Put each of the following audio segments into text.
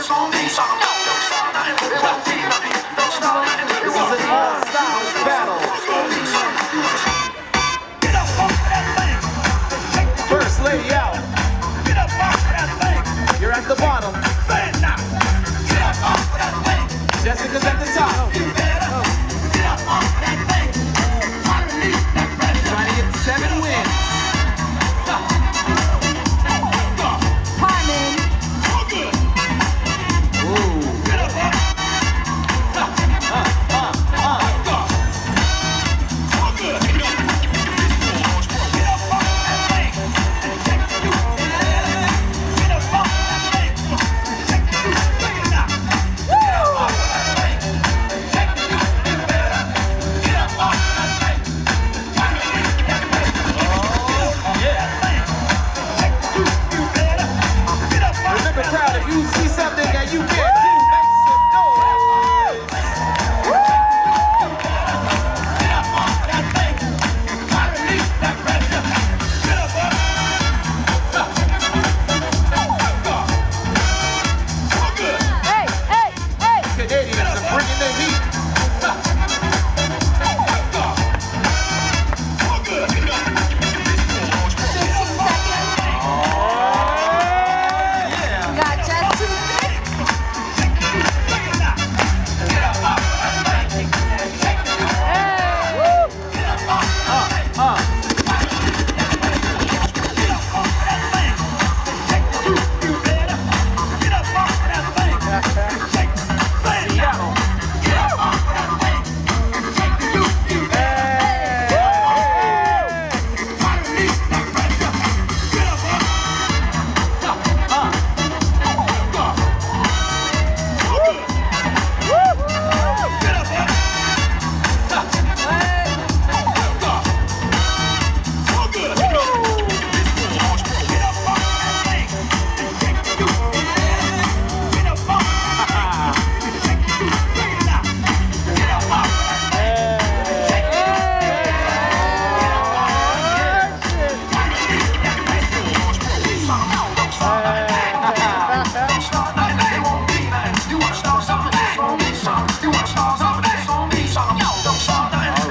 This is an all-styles battle. First lady out. You're at the bottom. Jessica's at the top. Trying to get 7 wins. Carmen. Ooh. Remember, crowd, if you see something that you can't do, make some noise. Hey, hey, hey. Canadians are bringing the heat. Got just 2 seconds. Seattle.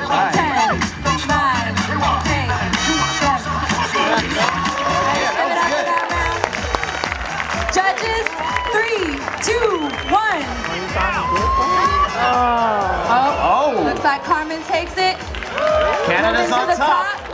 Alright. 10, 9, 8, 7. Give it up for that round. Judges, 3, 2, 1. Oh, Oh, looks like Carmen takes it. Canada's Moving to on the top. top.